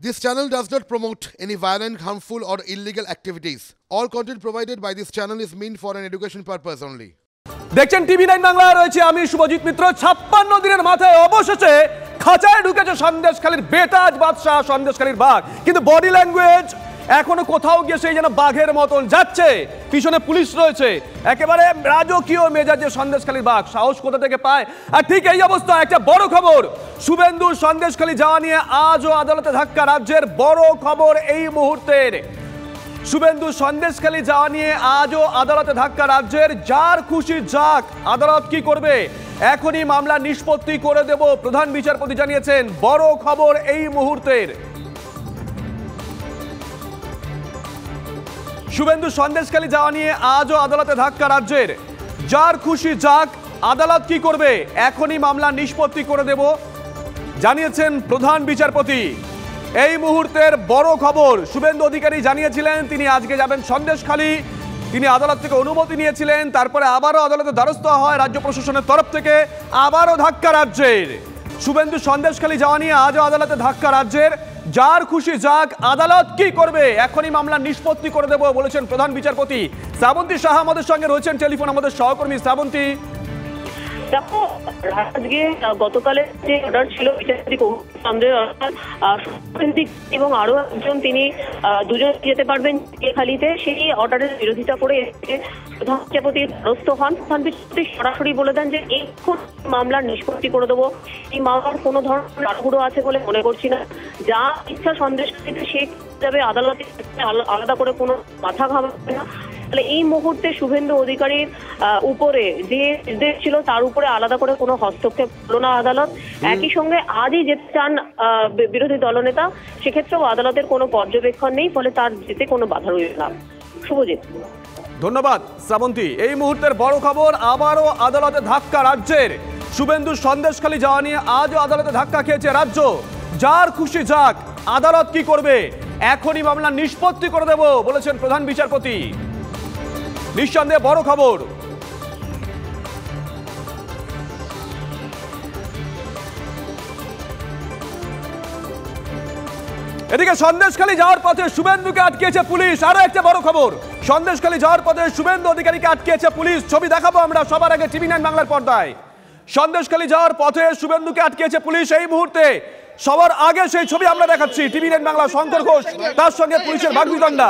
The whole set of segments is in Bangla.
This channel does not promote any violent, harmful, or illegal activities. All content provided by this channel is meant for an education purpose only. দেখছেন টিভি9 বাংলা রয়েছে আমি শুভজিৎ মিত্র 56 দিনের মাথায় অবশেষে খাঁচায় ঢুকেছে সন্দেশখালীর বেতাজ বাদশা সন্দেশখালীর বাঘ কিন্তু বডি ল্যাঙ্গুয়েজ এখনো কোথাও গিয়ে সেই যেন বাঘের মতন যাচ্ছে পিছনে পুলিশ রয়েছে একেবারে রাজকীয় মেজাজে সন্দেশখালীর বাঘ সাহস কোথা থেকে পায় আর ঠিক এই অবস্থা একটা বড় খবর শুভেন্দু সন্দেশখালী যাওয়া নিয়ে আজও আদালতে ধাক্কা রাজ্যের বড় খবর এই মুহূর্তের শুভেন্দু সন্দেশখালী যাওয়া নিয়ে আজও আদালতে ধাক্কা রাজ্যের যার খুশি যাক আদালত কি করবে এখনই মামলা নিষ্পত্তি করে দেব প্রধান বিচারপতি জানিয়েছেন বড় খবর এই মুহূর্তের শুভেন্দু সন্দেশখালী যাওয়া নিয়ে আজও আদালতে ধাক্কা রাজ্যের যার খুশি যাক আদালত কি করবে এখনই মামলা নিষ্পত্তি করে দেব জানিয়েছেন প্রধান বিচারপতি এই মুহূর্তের বড় খবর শুভেন্দু অধিকারী জানিয়েছিলেন তিনি আজকে যাবেন সন্দেশখালী তিনি আদালত থেকে অনুমতি নিয়েছিলেন তারপরে আবারও আদালতে দ্বারস্থ হয় রাজ্য প্রশাসনের তরফ থেকে আবারও ধাক্কা রাজ্যের শুভেন্দু সন্দেশখালী যাওয়া নিয়ে আজও আদালতে ধাক্কা রাজ্যের যার খুশি যাক আদালত কি করবে এখনই মামলা নিষ্পত্তি করে দেব বলেছেন প্রধান বিচারপতি শ্রাবন্তী সাহা আমাদের সঙ্গে রয়েছেন টেলিফোন আমাদের সহকর্মী শ্রাবন্তী দেখো আজকে গতকালের যে অর্ডার ছিল বিচারপতি এবং আরো একজন তিনি দুজন যেতে পারবেন খালিতে সেই অর্ডারের বিরোধিতা করে প্রধান বিচারপতির দ্বারস্থ হন প্রধান বিচারপতি সরাসরি বলে দেন যে এখন মামলার নিষ্পত্তি করে দেবো এই মামলার কোনো ধরনের তাড়াহুড়ো আছে বলে মনে করছি না যা ইচ্ছা সন্দেশকারীতে সে যাবে আদালতে আলাদা করে কোনো মাথা ঘামাবে না তাহলে এই মুহূর্তে শুভেন্দু অধিকারীর উপরে যে নির্দেশ ছিল তার উপরে আলাদা করে কোনো হস্তক্ষেপ হলো না আদালত একই সঙ্গে আজই যেতে চান বিরোধী দলনেতা সেক্ষেত্রেও আদালতের কোনো পর্যবেক্ষণ নেই ফলে তার যেতে কোনো বাধা রইল না শুভজিৎ ধন্যবাদ শ্রাবন্তী এই মুহূর্তের বড় খবর আবারও আদালতে ধাক্কা রাজ্যের শুভেন্দু সন্দেশখালী যাওয়া নিয়ে আজও আদালতে ধাক্কা খেয়েছে রাজ্য যার খুশি যাক আদালত কি করবে এখনই মামলা নিষ্পত্তি করে দেব বলেছেন প্রধান বিচারপতি নিঃসন্দেহে বড় খবর এদিকে সন্দেশখালী যাওয়ার পথে শুভেন্দুকে আটকেছে পুলিশ আরো একটা বড় খবর সন্দেশখালী যাওয়ার পথে শুভেন্দু অধিকারীকে আটকেছে পুলিশ ছবি দেখাবো আমরা সবার আগে টিভি9 বাংলার পর্দায় সন্দেশখালী যাওয়ার পথে শুভেন্দুকে আটকেছে পুলিশ এই মুহূর্তে সবার আগে সেই ছবি আমরা দেখাচ্ছি টিভি9 বাংলা শঙ্কর ঘোষ তার সঙ্গে পুলিশের বাগবিতণ্ডা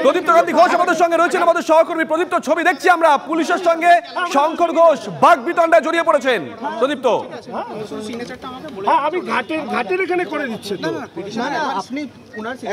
প্রদীপ্ত কান্তি ঘোষ আমাদের সঙ্গে রয়েছেন আমাদের সহকর্মী প্রদীপ্ত ছবি দেখছি আমরা পুলিশের সঙ্গে শঙ্কর ঘোষ বাগবিতণ্ডায় জড়িয়ে পড়েছেন প্রদীপ্ত আমি ঘাটের এখানে করে দিচ্ছি আপনি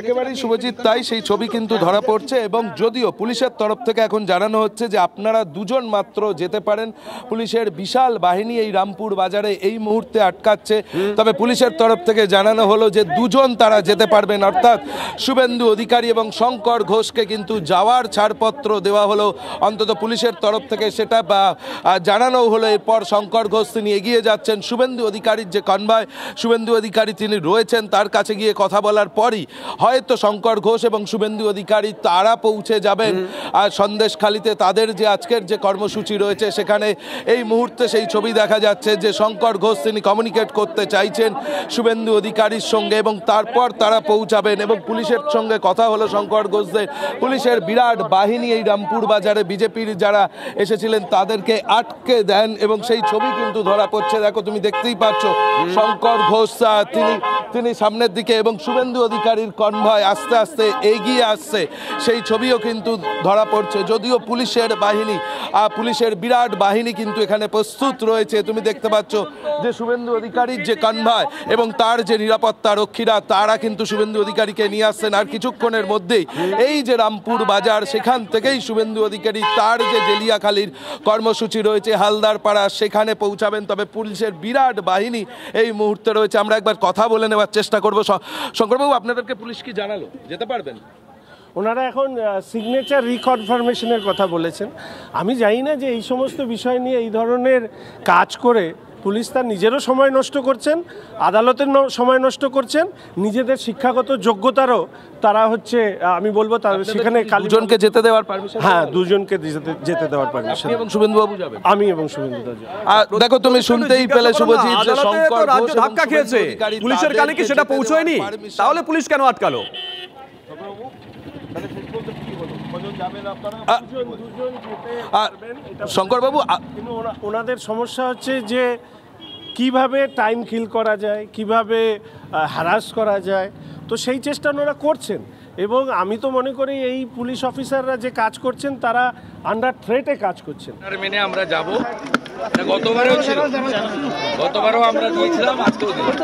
একেবারেই শুভজিৎ তাই সেই ছবি কিন্তু ধরা পড়ছে এবং যদিও পুলিশের তরফ থেকে এখন জানানো হচ্ছে যে আপনারা দুজন মাত্র যেতে পারেন পুলিশের বিশাল বাহিনী এই রামপুর বাজারে এই মুহূর্তে আটকাচ্ছে তবে পুলিশের তরফ থেকে জানানো হলো যে দুজন তারা যেতে পারবেন অর্থাৎ শুভেন্দু অধিকারী এবং শঙ্কর ঘোষকে কিন্তু যাওয়ার ছাড়পত্র দেওয়া হলো অন্তত পুলিশের তরফ থেকে সেটা জানানো হলো এরপর শঙ্কর ঘোষ তিনি এগিয়ে যাচ্ছেন শুভেন্দু অধিকারীর যে কনভয় শুভেন্দু অধিকারী তিনি রয়েছেন তার কাছে গিয়ে কথা বলার পরই হয়তো শঙ্কর ঘোষ এবং শুভেন্দু অধিকারী তারা পৌঁছে যাবেন আর সন্দেশখালীতে তাদের যে আজকের যে কর্মসূচি রয়েছে সেখানে এই মুহূর্তে সেই ছবি দেখা যাচ্ছে যে শঙ্কর ঘোষ তিনি কমিউনিকেট করতে চাইছেন শুভেন্দু অধিকারীর সঙ্গে এবং তারপর তারা পৌঁছাবেন এবং পুলিশের সঙ্গে কথা হলো শঙ্কর ঘোষদের পুলিশের বিরাট বাহিনী এই রামপুর বাজারে বিজেপির যারা এসেছিলেন তাদেরকে আটকে দেন এবং সেই ছবি কিন্তু ধরা পড়ছে দেখো তুমি দেখতেই পাচ্ছ শঙ্কর ঘোষ তিনি সামনের দিকে এবং শুভেন্দু অধিকারীর কনভয় আস্তে আস্তে এগিয়ে আসছে সেই ছবিও কিন্তু ধরা পড়ছে যদিও পুলিশের বাহিনী পুলিশের বিরাট বাহিনী কিন্তু এখানে প্রস্তুত রয়েছে তুমি দেখতে পাচ্ছ যে শুভেন্দু অধিকারীর যে কনভয় এবং তার যে নিরাপত্তা রক্ষীরা তারা কিন্তু শুভেন্দু অধিকারীকে নিয়ে আসছেন আর কিছুক্ষণের মধ্যেই এই যে রামপুর বাজার সেখান থেকেই শুভেন্দু অধিকারী তার যে জেলিয়াখালীর কর্মসূচি রয়েছে হালদারপাড়া সেখানে পৌঁছাবেন তবে পুলিশের বিরাট বাহিনী এই মুহূর্তে রয়েছে আমরা একবার কথা বলে নেওয়ার চেষ্টা করবো শঙ্করবাবু আপনাদেরকে পুলিশ কি জানালো যেতে পারবেন ওনারা এখন সিগনেচার রিকনফার্মেশনের কথা বলেছেন আমি জানি না যে এই সমস্ত বিষয় নিয়ে এই ধরনের কাজ করে পুলিশ তার নিজেরও সময় নষ্ট করছেন, আদালতের সময় নষ্ট করছেন, নিজেদের শিক্ষাগত যোগ্যতারও তারা হচ্ছে আমি বলবো তারা সেখানে দুজনকে যেতে দেওয়ার পারমিশন। হ্যাঁ, দুজনকে যেতে দেওয়ার পারমিশন। এবং শুভেন্দুবাবু যাবেন? আমি এবং শুভেন্দু দা। দেখো তুমি শুনতেই পেলে শুভজিৎ যে শঙ্কর রাজ্য ধাক্কা খেয়েছে, পুলিশের কানে কি সেটা পৌঁছয়নি? তাহলে পুলিশ কেন আটকালো? শঙ্করবাবু, কিন্তু ওনাদের সমস্যা হচ্ছে যে কিভাবে টাইম কিল করা যায়, কিভাবে হ্যারাস করা যায়, তো সেই চেষ্টা ওনারা করছেন। এবং আমি তো মনে করি এই পুলিশ অফিসাররা যে কাজ করছেন তারা আন্ডার থ্রেটে কাজ করছেন। মেনে আমরা যাব, গতবারও ছিল, গতবারও আমরা দিয়েছিলাম, আজকেও দিলাম।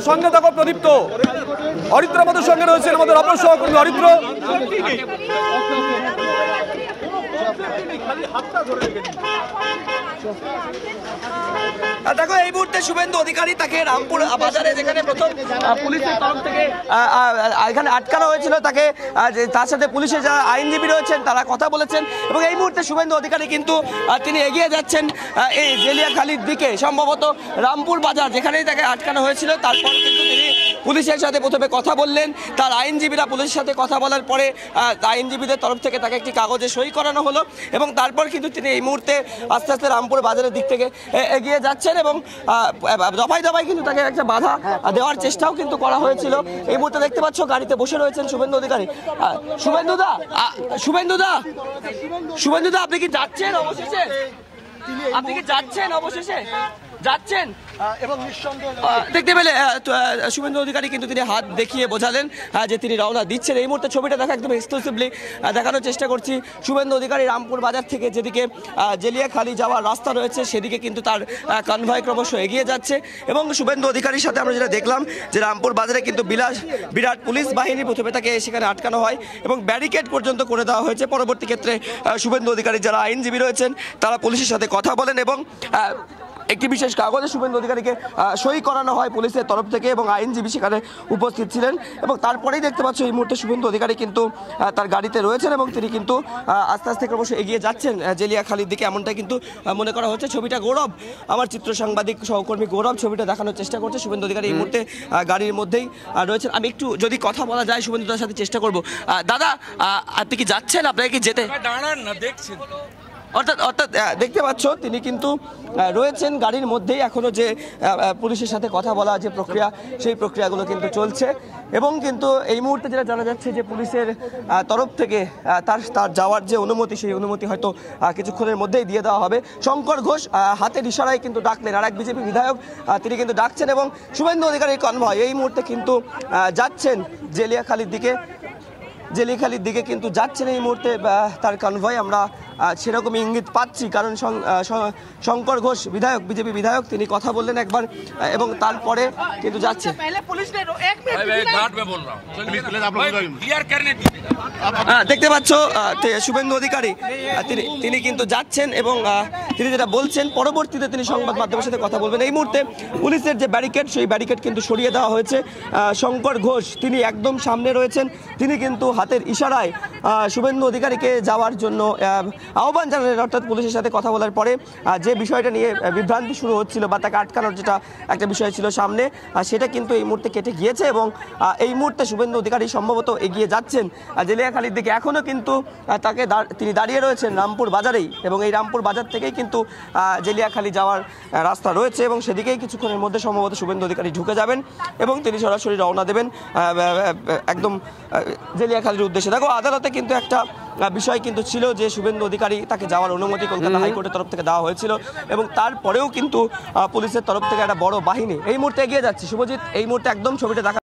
সঙ্গে থাকো প্রদীপ্ত। অরিত্র আমাদের সঙ্গে রয়েছেন, আমাদের অপর সহকর্মী অরিত্র। দেখো এই মুহূর্তে শুভেন্দু অধিকারী তাকে রামপুর বাজারে যেখানে প্রথম পুলিশের তরফ থেকে এখানে আটকানো হয়েছিল তাকে, তার সাথে পুলিশের যারা আইনজীবী রয়েছেন তারা কথা বলেছেন। এবং এই মুহূর্তে শুভেন্দু অধিকারী কিন্তু তিনি এগিয়ে যাচ্ছেন এই জেলিয়াখালির দিকে, সম্ভবত রামপুর বাজার যেখানেই তাকে আটকানো হয়েছিল। তারপর কিন্তু তিনি পুলিশের সাথে প্রথমে কথা বললেন, তার আইনজীবীরা পুলিশের সাথে কথা বলার পরে আইনজীবীদের তরফ থেকে তাকে একটি কাগজে সই করানো হলো। এবং তারপর কিন্তু তিনি এই মুহূর্তে আস্তে আস্তে রামপুর বাজারের দিক থেকে এগিয়ে যাচ্ছেন এবং দফায় দফায় কিন্তু তাকে একটা বাধা দেওয়ার চেষ্টাও কিন্তু করা হয়েছিল। এই মুহূর্তে দেখতে পাচ্ছ গাড়িতে বসে রয়েছেন শুভেন্দু অধিকারী। শুভেন্দুদা আপনি কি যাচ্ছেন অবশেষে? আপনি কি যাচ্ছেন অবশেষে? যাচ্ছেন এবং দেখতে পেলে শুভেন্দু অধিকারী কিন্তু তিনি হাত দেখিয়ে বোঝালেন যে তিনি রওনা দিচ্ছেন। এই মুহূর্তে ছবিটা দেখা একদম এক্সক্লুসিভলি দেখানোর চেষ্টা করছি। শুভেন্দু অধিকারী রামপুর বাজার থেকে যেদিকে জেলিয়াখালি যাওয়ার রাস্তা রয়েছে সেদিকে কিন্তু তার কনভয় ক্রমশ এগিয়ে যাচ্ছে। এবং শুভেন্দু অধিকারীর সাথে আমরা যেটা দেখলাম যে রামপুর বাজারে কিন্তু বিরাট পুলিশ বাহিনী প্রথমে তাকে সেখানে আটকানো হয় এবং ব্যারিকেড পর্যন্ত করে দেওয়া হয়েছে। পরবর্তী ক্ষেত্রে শুভেন্দু অধিকারীর যারা আইনজীবী রয়েছেন তারা পুলিশের সাথে কথা বলেন এবং একটি বিশেষ কাগজে শুভেন্দু অধিকারীকে সই করানো হয় পুলিশের তরফ থেকে এবং আইনজীবী সেখানে উপস্থিত ছিলেন। এবং তারপরেই দেখতে পাচ্ছ এই মুহূর্তে শুভেন্দু অধিকারী কিন্তু তার গাড়িতে রয়েছেন এবং তিনি কিন্তু আস্তে আস্তে ক্রমশ এগিয়ে যাচ্ছেন জেলিয়াখালির দিকে, এমনটাই কিন্তু মনে করা হচ্ছে। ছবিটা গৌরব, আমার চিত্র সাংবাদিক সহকর্মী গৌরব ছবিটা দেখানোর চেষ্টা করছে। শুভেন্দু অধিকারী এই মুহূর্তে গাড়ির মধ্যেই রয়েছেন। আমি একটু যদি কথা বলা যায় শুভেন্দুদার সাথে চেষ্টা করব। দাদা, আপনি কি যাচ্ছেন? আপনাকে কি যেতে? দাঁড়ান না, দেখছেন। অর্থাৎ দেখতে পাচ্ছ তিনি কিন্তু রয়েছেন গাড়ির মধ্যেই, এখনো যে পুলিশের সাথে কথা বলা যে প্রক্রিয়া সেই প্রক্রিয়াগুলো কিন্তু চলছে। এবং কিন্তু এই মুহূর্তে যেটা জানা যাচ্ছে যে পুলিশের তরফ থেকে তার যাওয়ার যে অনুমতি সেই অনুমতি হয়তো কিছুক্ষণের মধ্যেই দিয়ে দেওয়া হবে। শঙ্কর ঘোষ হাতের ইশারায় কিন্তু ডাকলেন, আর এক বিজেপি বিধায়ক তিনি কিন্তু ডাকছেন এবং শুভেন্দু অধিকারীর কনভয় এই মুহূর্তে কিন্তু যাচ্ছেন জেলিয়াখালির দিকে কিন্তু যাচ্ছেন এই মুহূর্তে তার কনভয়। আমরা সেরকম ইঙ্গিত পাচ্ছি, কারণ শঙ্কর ঘোষ বিধায়ক, বিজেপি বিধায়ক, তিনি কথা বললেন একবার এবং তারপরে কিন্তু যাচ্ছে। দেখতে পাচ্ছ শুভেন্দু অধিকারী তিনি কিন্তু যাচ্ছেন এবং তিনি যেটা বলছেন পরবর্তীতে তিনি সংবাদ মাধ্যমের সাথে কথা বলবেন। এই মুহূর্তে পুলিশের যে ব্যারিকেড সেই ব্যারিকেড কিন্তু সরিয়ে দেওয়া হয়েছে। শঙ্কর ঘোষ তিনি একদম সামনে রয়েছেন, তিনি কিন্তু হাতের ইশারায় শুভেন্দু অধিকারীকে যাওয়ার জন্য আহ্বান জানালেন। অর্থাৎ পুলিশের সাথে কথা বলার পরে যে বিষয়টা নিয়ে বিভ্রান্তি শুরু হচ্ছিল বা তাকে আটকানোর যেটা একটা বিষয় ছিল সামনে, সেটা কিন্তু এই মুহূর্তে কেটে গিয়েছে এবং এই মুহূর্তে শুভেন্দু অধিকারী সম্ভবত এগিয়ে যাচ্ছেন জেলিয়াখালির দিকে। এখনও কিন্তু তিনি দাঁড়িয়ে রয়েছেন রামপুর বাজারেই এবং এই রামপুর বাজার থেকেই কিন্তু জেলিয়াখালি যাওয়ার রাস্তা রয়েছে এবং সেদিকেই কিছুক্ষণের মধ্যে সম্ভবত শুভেন্দু অধিকারী ঢুকে যাবেন এবং তিনি সরাসরি রওনা দেবেন একদম জেলিয়াখালির উদ্দেশ্যে। দেখো আদালতে কিন্তু একটা বিষয় কিন্তু ছিল যে শুভেন্দু অধিকারী তাকে যাওয়ার অনুমতি কলকাতা হাইকোর্টের তরফ থেকে দেওয়া হয়েছিল এবং তারপরেও কিন্তু পুলিশের তরফ থেকে একটা বড় বাহিনী এই মুহূর্তে এগিয়ে যাচ্ছে। শুভজিৎ, এই মুহূর্তে একদম ছবিটা দেখা